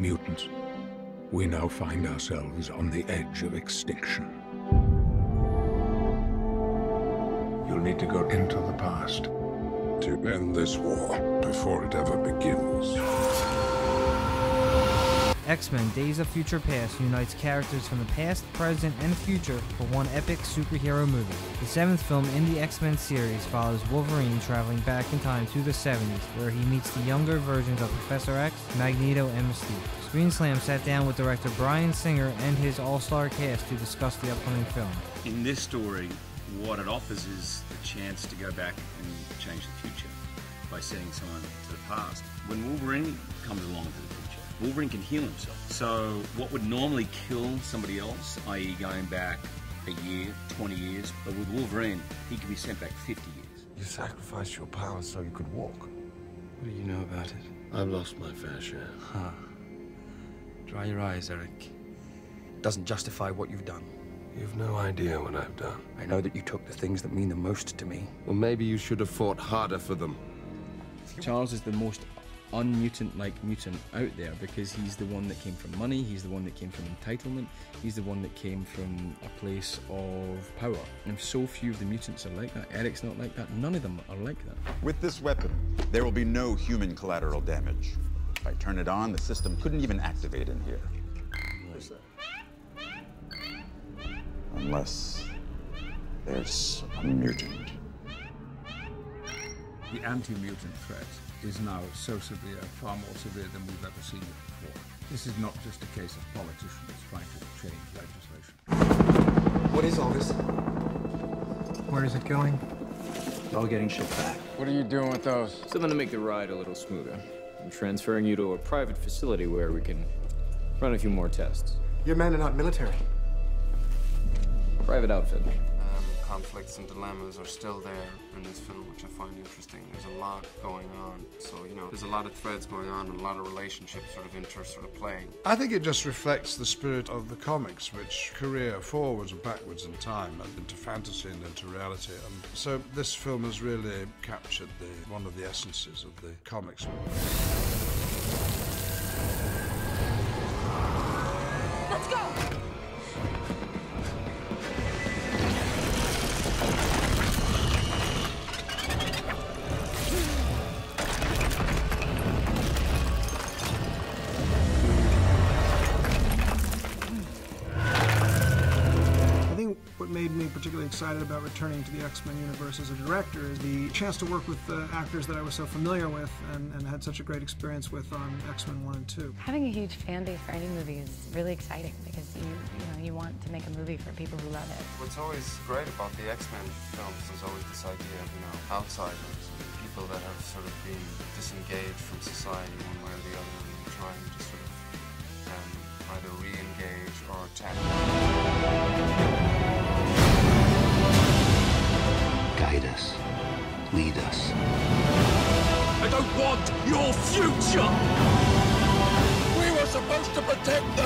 mutants, we now find ourselves on the edge of extinction. You'll need to go into the past to end this war before it ever begins. X-Men Days of Future Past unites characters from the past, present, and future for one epic superhero movie. The 7th film in the X-Men series follows Wolverine traveling back in time to the 70s, where he meets the younger versions of Professor X, Magneto, and Mystique. ScreenSlam sat down with director Bryan Singer and his all-star cast to discuss the upcoming film. In this story, what it offers is the chance to go back and change the future by sending someone to the past. When Wolverine comes along to the future, Wolverine can heal himself. So what would normally kill somebody else, i.e. going back a year, 20 years, but with Wolverine, he can be sent back 50 years. You sacrificed your powers so you could walk. What do you know about it? I've lost my fair share. Huh. Dry your eyes, Eric. Doesn't justify what you've done. You've no idea what I've done. I know that you took the things that mean the most to me. Well, maybe you should have fought harder for them. Charles is the most un-mutant-like mutant out there because he's the one that came from money, he's the one that came from entitlement, he's the one that came from a place of power. And so few of the mutants are like that. Eric's not like that. None of them are like that. With this weapon, there will be no human collateral damage. If I turn it on, the system couldn't even activate in here. Unless there's a mutant. The anti-mutant threat is now so severe, far more severe than we've ever seen it before. This is not just a case of politicians trying to change legislation. What is all this? Where is it going? They're all getting shipped back. What are you doing with those? Something to make the ride a little smoother. I'm transferring you to a private facility where we can run a few more tests. Your men are not military. Private outfit. Conflicts and dilemmas are still there in this film, which I find interesting. There's a lot going on. So, you know, there's a lot of threads going on and a lot of relationships sort of playing. I think it just reflects the spirit of the comics, which career forwards and backwards in time and into fantasy and into reality. And so this film has really captured one of the essences of the comics. Let's go! What made me particularly excited about returning to the X-Men universe as a director is the chance to work with actors that I was so familiar with and had such a great experience with on X-Men 1 and 2. Having a huge fan base for any movie is really exciting because you want to make a movie for people who love it. What's always great about the X-Men films is always this idea of, outsiders, people that have sort of been disengaged from society one way or the other and trying to sort of either re-engage or attack. Guide us. Lead us. I don't want your future! We were supposed to protect the